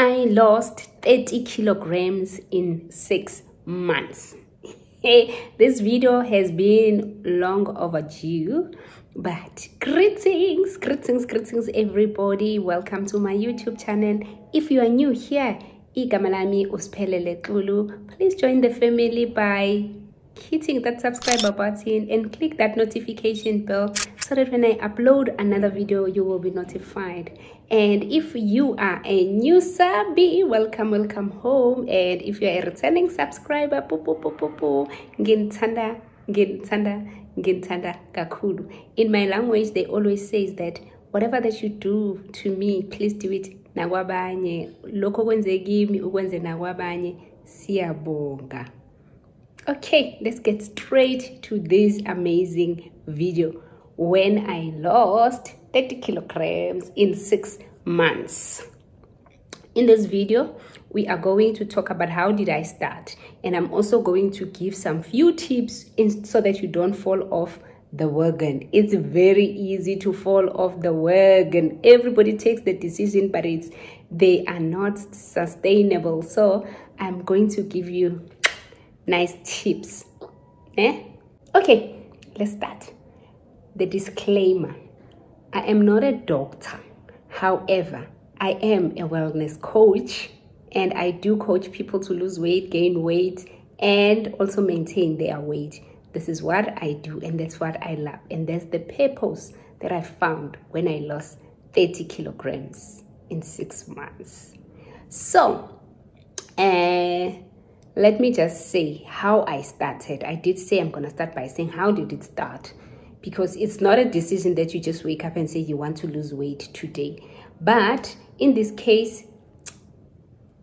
I lost 30 kilograms in 6 months. Hey, this video has been long overdue, but greetings everybody. Welcome to my YouTube channel. If you are new here, igama lami uSiphelele Xulu. Please join the family by hitting that subscribe button and click that notification bell so that when I upload another video you will be notified. And if you are a new subby, welcome home. And if you are a returning subscriber, ngithanda kakhulu. In my language they always say that whatever that you do to me, please do it nakwabanye. Lokho kwenze kimi ukwenze nakwabanye, siyabonga. Okay, let's get straight to this amazing video. When I lost 30 kilograms in 6 months. In this video, we are going to talk about how did I start, and I'm also going to give some few tips so that you don't fall off the wagon. It's very easy to fall off the wagon. Everybody takes the decision, but they are not sustainable. So I'm going to give you nice tips. Okay, let's start. The disclaimer: I am not a doctor. However, I am a wellness coach, and I do coach people to lose weight, gain weight, and also maintain their weight. This is what I do, and that's what I love, and that's the purpose that I found when I lost 30 kilograms in 6 months. So let me just say how I started. I did say I'm going to start by saying how did it start, because it's not a decision that you just wake up and say you want to lose weight today. But in this case,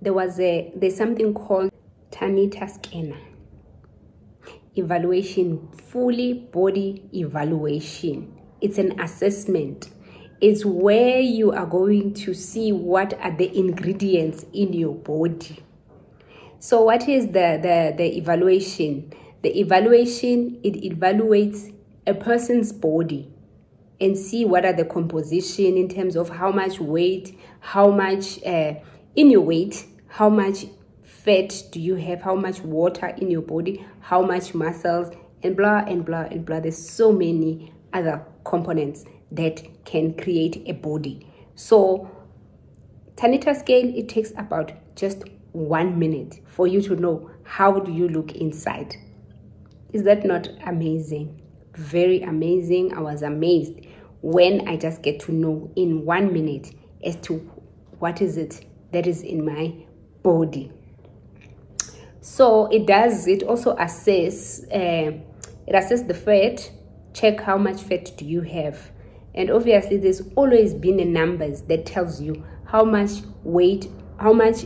there's something called Tanita scanner evaluation, fully body evaluation. It's an assessment. It's where you are going to see what are the ingredients in your body. So what is the evaluation? The evaluation, it evaluates a person's body and see what are the composition in terms of how much weight, how much in your weight, how much fat do you have, how much water in your body, how much muscles, and blah and blah and blah. There's so many other components that can create a body. So Tanita scale, it takes about just 1 minute for you to know how do you look inside. Is that not amazing? Very amazing. I was amazed when I just get to know in 1 minute as to what is it that is in my body. So it also assess the fat, check how much fat do you have. And obviously there's always been a numbers that tells you how much weight, how much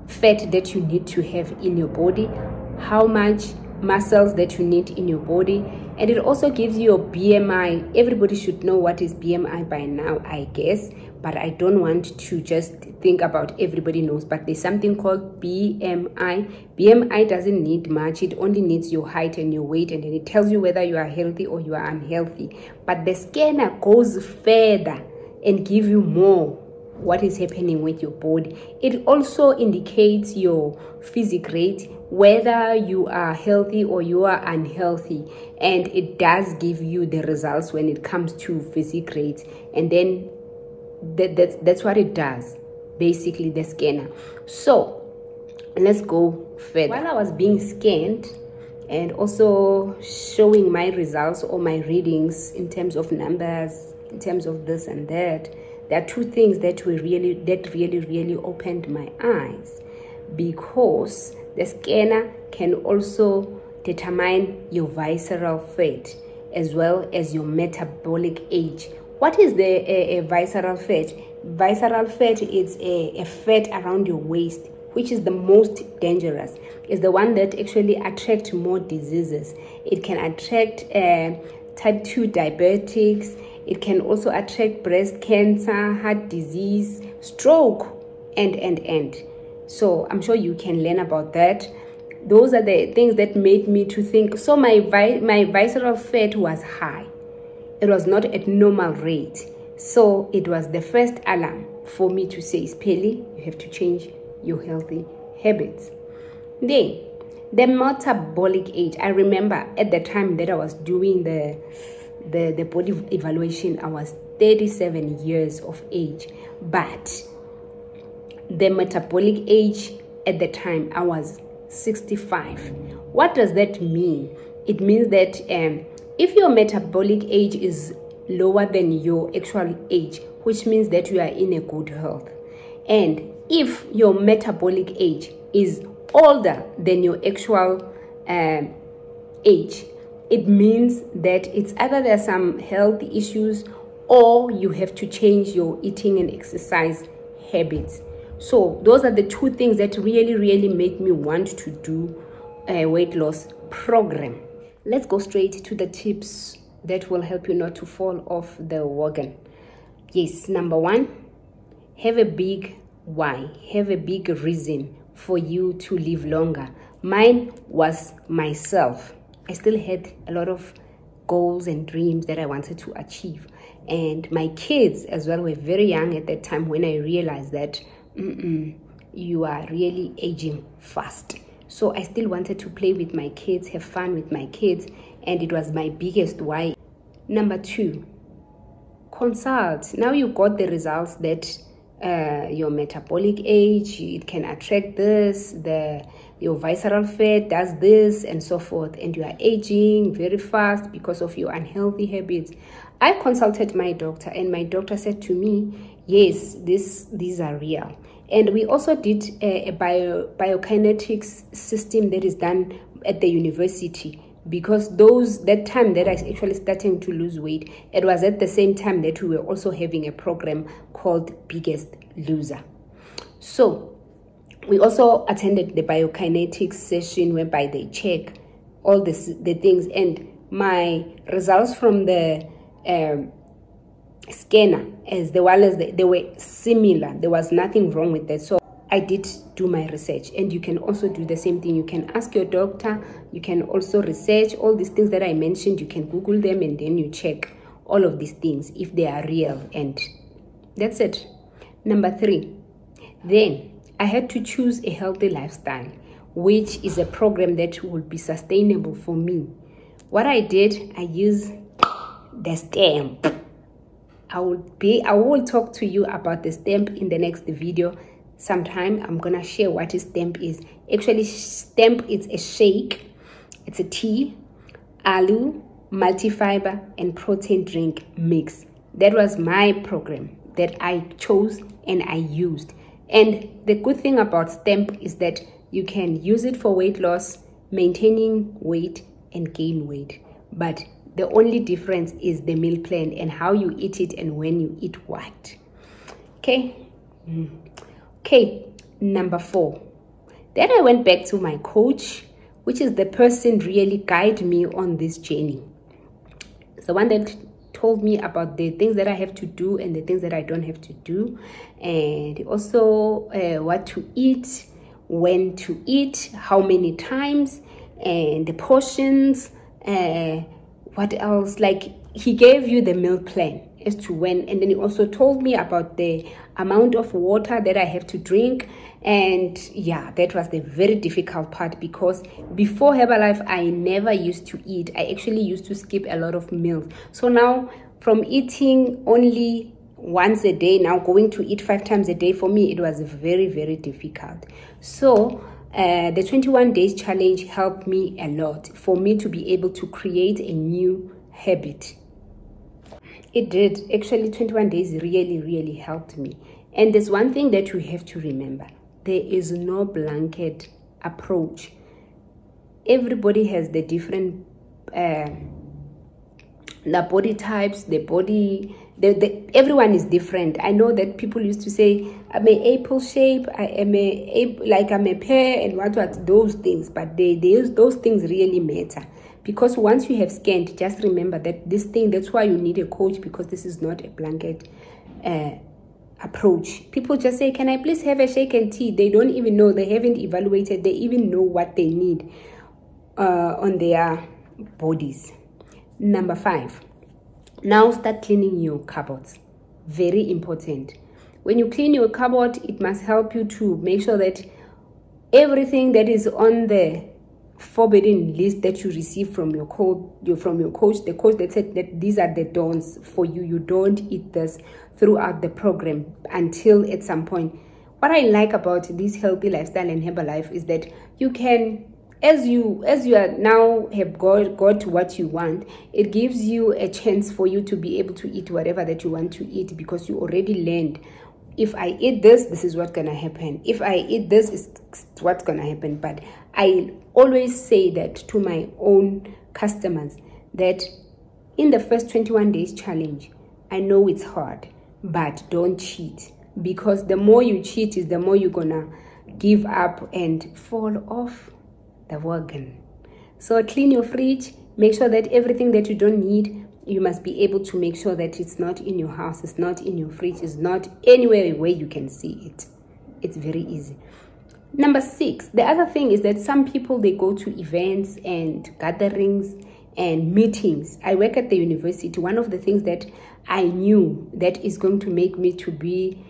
fat that you need to have in your body, how much muscles that you need in your body, and it also gives you your BMI. Everybody should know what is BMI by now, I guess, but I don't want to just think about everybody knows, but there's something called BMI. BMI doesn't need much. It only needs your height and your weight, and then it tells you whether you are healthy or you are unhealthy. But the scanner goes further and give you more what is happening with your body. It also indicates your physique rate, whether you are healthy or you are unhealthy, and it does give you the results when it comes to physique rate. And then that's what it does, basically, the scanner. So let's go further. While I was being scanned and also showing my results or my readings in terms of numbers, in terms of this and that, there are two things that really opened my eyes, because the scanner can also determine your visceral fat as well as your metabolic age. What is the visceral fat? Visceral fat is a fat around your waist, which is the most dangerous. It's the one that actually attracts more diseases. It can attract type 2 diabetics. It can also attract breast cancer, heart disease, stroke, and. So I'm sure you can learn about that. Those are the things that made me to think. So my visceral fat was high. It was not at normal rate. So it was the first alarm for me to say, Spelly, you have to change your healthy habits. Then, the metabolic age. I remember at the time that I was doing the body evaluation, I was 37 years of age. But the metabolic age at the time, I was 65. What does that mean? It means that if your metabolic age is lower than your actual age, which means that you are in a good health. And if your metabolic age is older than your actual age, it means that it's either there's some health issues or you have to change your eating and exercise habits. So those are the two things that really make me want to do a weight loss program. Let's go straight to the tips that will help you not to fall off the wagon. Yes, number one, have a big why, have a big reason for you to live longer. Mine was myself. I still had a lot of goals and dreams that I wanted to achieve. And my kids as well were very young at that time when I realized that you are really aging fast. So I still wanted to play with my kids, have fun with my kids, and it was my biggest why. Number two, consult. Now you got the results that your metabolic age, it can attract this, your visceral fat does this, and so forth, and you are aging very fast because of your unhealthy habits. I consulted my doctor, and my doctor said to me, yes, these are real. And we also did a biokinetics system that is done at the university, because that time that I actually starting to lose weight, it was at the same time that we were also having a program called Biggest Loser. So we also attended the biokinetics session whereby they check all the things, and my results from the scanner as well as they were similar. There was nothing wrong with that. So I did do my research, and you can also do the same thing. You can ask your doctor, you can also research all these things that I mentioned. You can Google them, and then you check all of these things if they are real, and that's it. Number three, then I had to choose a healthy lifestyle, which is a program that will be sustainable for me. What I did, I used the stamp. I will talk to you about the stamp in the next video. Sometime I'm gonna share what a stamp is. Actually, stamp is a shake. It's a tea, aloo, multifiber, and protein drink mix. That was my program that I chose and I used. And the good thing about stamp is that you can use it for weight loss, maintaining weight, and gain weight. But the only difference is the meal plan and how you eat it and when you eat what. Okay. Okay, number four. Then I went back to my coach, which is the person really guide me on this journey. It's the one that told me about the things that I have to do and the things that I don't have to do, and also what to eat, when to eat, how many times, and the portions. What else? Like, he gave you the meal plan as to when, and then he also told me about the amount of water that I have to drink. And yeah, that was the very difficult part, because before Herbalife I never used to eat. I actually used to skip a lot of meals. So now, from eating only once a day, now going to eat 5 times a day, for me it was very difficult. So the 21 days challenge helped me a lot for me to be able to create a new habit. It did. Actually, 21 days really helped me. And there's one thing that you have to remember. There is no blanket approach. Everybody has the different the body types, everyone is different. I know that people used to say, I'm an apple shape, I'm a pear, and what those things, but those things really matter. Because once you have scanned, just remember that that's why you need a coach, because this is not a blanket approach. People just say, can I please have a shake and tea? They don't even know, they haven't evaluated, they even know what they need on their bodies. Number 5, now start cleaning your cupboards. Very important. When you clean your cupboard, it must help you to make sure that everything that is on the forbidden list that you receive from your coach, the coach that said that these are the don'ts for you. You don't eat this throughout the program until at some point. What I like about this healthy lifestyle and Herbalife is that you can, as you are now have got what you want, it gives you a chance for you to be able to eat whatever that you want to eat, because you already learned, if I eat this, this is what's gonna happen. If I eat this, is what's gonna happen. But I always say that to my own customers, that in the first 21 days challenge, I know it's hard, but don't cheat, because the more you cheat is the more you're gonna give up and fall off the wagon. So clean your fridge, make sure that everything that you don't need, you must be able to make sure that it's not in your house, it's not in your fridge, it's not anywhere where you can see it. It's very easy. Number 6, the other thing is that some people, they go to events and gatherings and meetings. I work at the university. One of the things that I knew that is going to make me to be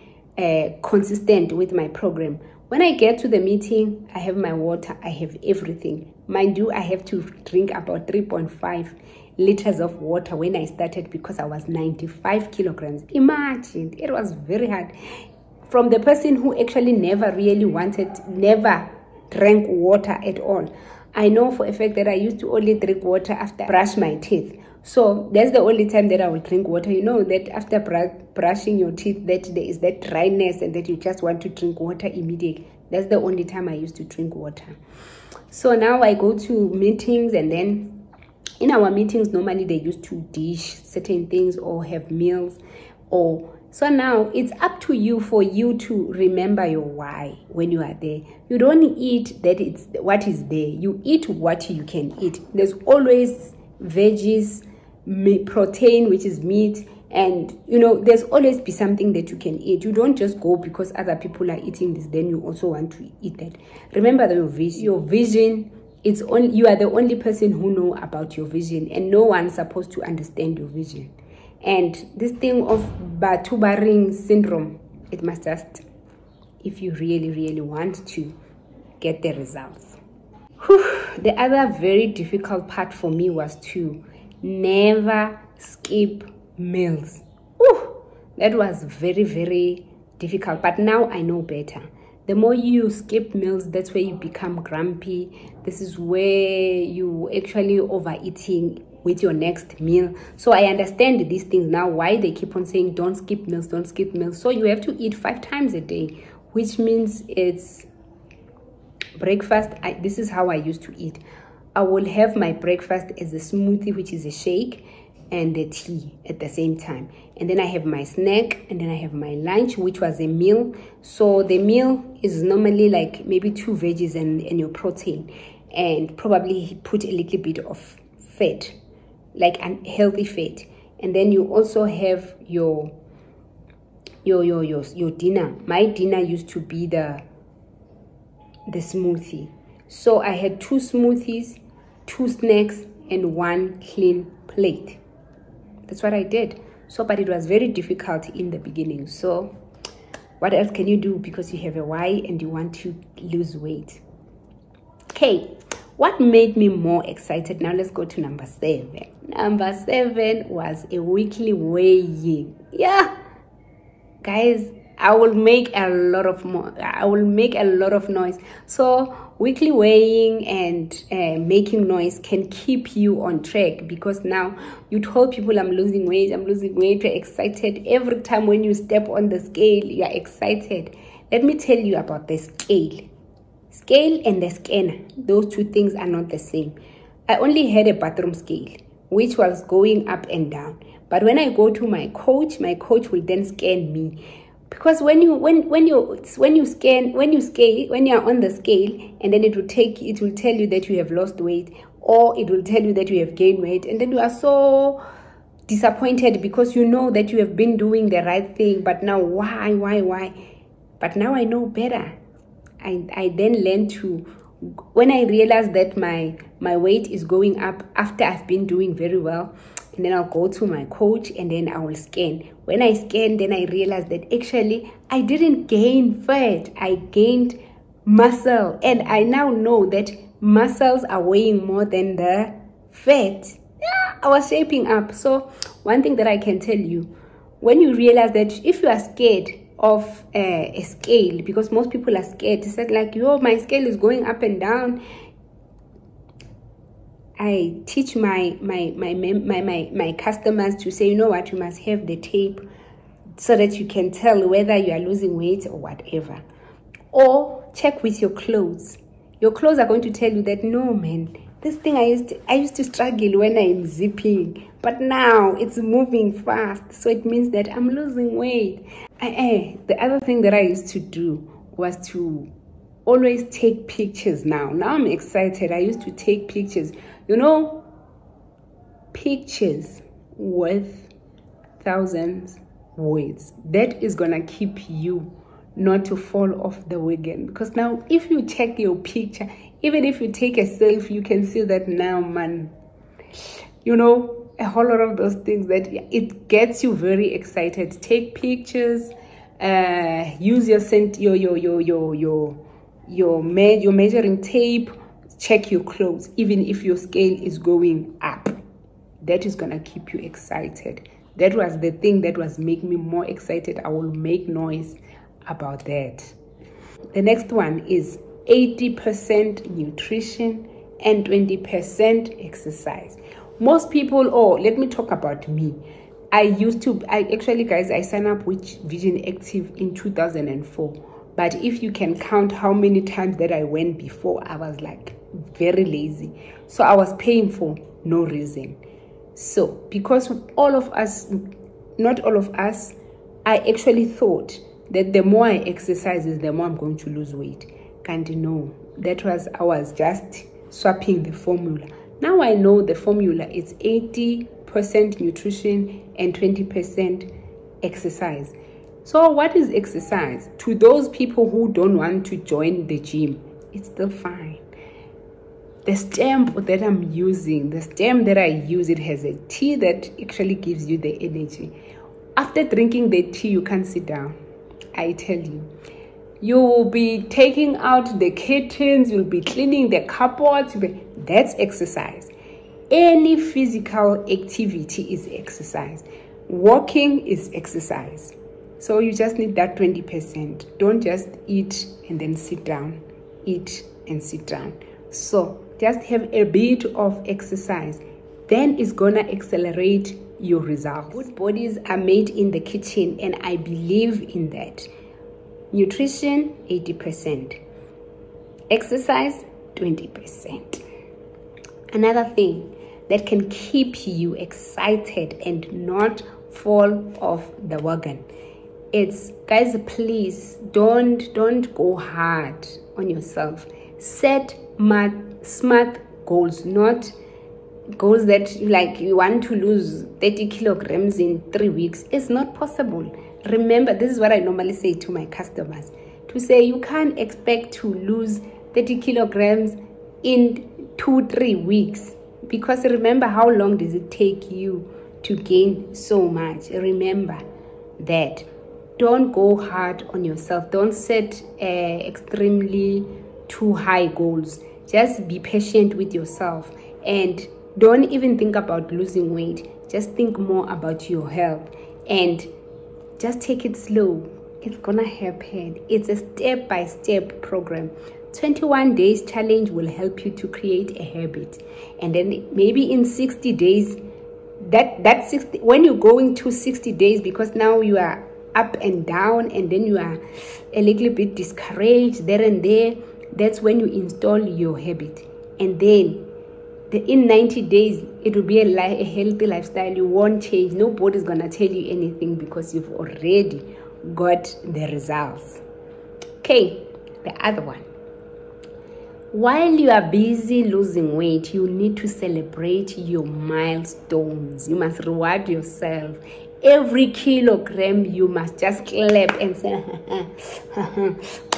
consistent with my program, when I get to the meeting, I have my water, I have everything. Mind you, I have to drink about 3.5 liters of water when I started, because I was 95 kilograms. Imagine, it was very hard. From the person who actually never drank water at all. I know for a fact that I used to only drink water after I brush my teeth. So that's the only time that I will drink water. You know that after brushing your teeth, that there is that dryness and that you just want to drink water immediately. That's the only time I used to drink water. So now I go to meetings, and then in our meetings, normally they used to dish certain things or have meals. So now it's up to you, for you to remember your why when you are there. You don't eat that it's what is there. You eat what you can eat. There's always veggies, protein, which is meat, and there's always be something that you can eat. You don't just go because other people are eating this, then you also want to eat that. Remember that your vision, it's only you are the only person who know about your vision, and no one's supposed to understand your vision. And this thing of Batubaring syndrome, it must just, if you really want to get the results. The other very difficult part for me was to never skip meals. That was very difficult, but now I know better. The more you skip meals, that's where you become grumpy. This is where you actually overeating with your next meal. So I understand these things now, why they keep on saying don't skip meals, don't skip meals. So you have to eat 5 times a day, which means it's breakfast. This is how I used to eat. I will have my breakfast as a smoothie, which is a shake, and a tea at the same time. And then I have my snack, and then I have my lunch, which was a meal. So the meal is normally like maybe 2 veggies and your protein, and probably put a little bit of fat, like unhealthy fat. And then you also have your dinner. My dinner used to be the smoothie. So I had 2 smoothies, 2 snacks, and 1 clean plate. That's what I did. So, but it was very difficult in the beginning. So what else can you do, because you have a why and you want to lose weight? Okay, what made me more excited? Now let's go to number 7. Number 7 was a weekly weighing. Yeah, guys, I will make a lot of noise. So weekly weighing and making noise can keep you on track, because now you told people I'm losing weight, you're excited. Every time when you step on the scale, you're excited. Let me tell you about the scale. Scale and the scanner, those 2 things are not the same. I only had a bathroom scale, which was going up and down. But when I go to my coach will then scan me. Because when you're on the scale, and then it will tell you that you have lost weight, or it will tell you that you have gained weight, and then you are so disappointed because you know that you have been doing the right thing, but now why? But now I know better. I then learned to, when I realized that my weight is going up after I've been doing very well, and then I'll go to my coach, and then I will scan. When I scan, then I realize that actually I didn't gain fat, I gained muscle. And I now know that muscles are weighing more than the fat. Yeah, I was shaping up. So one thing that I can tell you, when you realize that if you are scared of a scale, because most people are scared, it's like, yo, my scale is going up and down. I teach my customers to say, you know what, you must have the tape so that you can tell whether you are losing weight or whatever. Or check with your clothes. Your clothes are going to tell you that, no man, this thing I used to struggle when I'm zipping, but now it's moving fast, so it means that I'm losing weight. The other thing that I used to do was to always take pictures. Now I'm excited. I used to take pictures. You know, pictures worth thousands words. That is gonna keep you not to fall off the wagon, because now if you check your picture, even if you take a selfie, you can see that now, man, you know, a whole lot of those things that it gets you very excited. Take pictures, use your measuring tape, check your clothes, even if your scale is going up. That is gonna keep you excited. That was the thing that was making me more excited. I will make noise about that. The next one is 80% nutrition and 20% exercise. Most people, let me talk about me. I actually, guys, I signed up with Vision Active in 2004. But if you can count how many times that I went before, I was like very lazy. So I was paying for no reason. So because all of us, not all of us, I actually thought that the more I exercise, the more I'm going to lose weight. Can't know. I was just swapping the formula. Now I know the formula is 80% nutrition and 20% exercise. So what is exercise? To those people who don't want to join the gym, it's still fine. The stamp that I'm using, the stamp that I use, it has a tea that actually gives you the energy. After drinking the tea, you can't sit down. I tell you. You will be taking out the curtains, you'll be cleaning the cupboards. That's exercise. Any physical activity is exercise. Walking is exercise. So you just need that 20%. Don't just eat and then sit down. Eat and sit down. So just have a bit of exercise. Then it's gonna accelerate your results. Good bodies are made in the kitchen, and I believe in that. Nutrition, 80%. Exercise, 20%. Another thing that can keep you excited and not fall off the wagon. It's, guys, please don't go hard on yourself. Set smart goals, not goals that like you want to lose 30 kilograms in 3 weeks. It's not possible. Remember, this is what I normally say to my customers, to say you can't expect to lose 30 kilograms in 2-3 weeks, because remember, how long does it take you to gain so much? Remember that. Don't go hard on yourself. Don't set extremely too high goals. Just be patient with yourself, and don't even think about losing weight. Just think more about your health, and just take it slow. It's gonna happen. It's a step-by-step program. 21 days challenge will help you to create a habit, and then maybe in 60 days, that 60, when you're going to 60 days, because now you are up and down, and then you are a little bit discouraged there and there, that's when you install your habit. And then in 90 days, it will be a healthy lifestyle. You won't change. Nobody's gonna tell you anything, because you've already got the results. Okay, the other one. While you are busy losing weight, you need to celebrate your milestones. You must reward yourself. Every kilogram, you must just clap and say,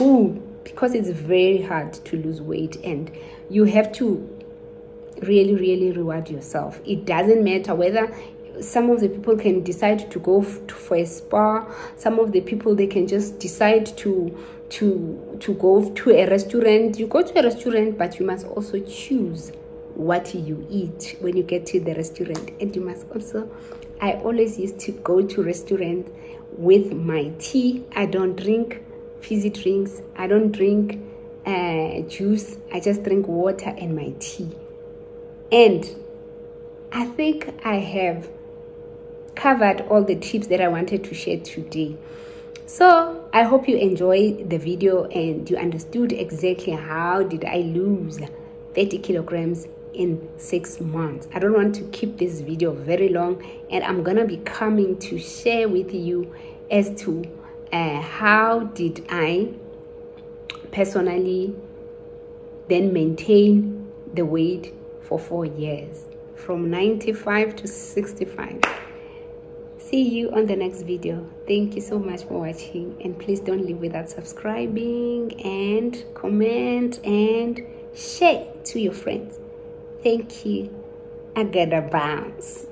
ooh, because it's very hard to lose weight, and you have to really, really reward yourself. It doesn't matter whether some of the people can decide to go for a spa. Some of the people, they can just decide to go to a restaurant. You go to a restaurant, but you must also choose what you eat when you get to the restaurant. And you must also, I always used to go to restaurant with my tea. I don't drink fizzy drinks. I don't drink juice. I just drink water and my tea. And I think I have covered all the tips that I wanted to share today. So I hope you enjoyed the video and you understood exactly how did I lose 30 kilograms in 6 months. I don't want to keep this video very long, and I'm gonna be coming to share with you as to how did I personally then maintain the weight for 4 years from 95 to 65. See you on the next video. Thank you so much for watching, and please don't leave without subscribing and comment and share to your friends. Thank you. I gotta bounce.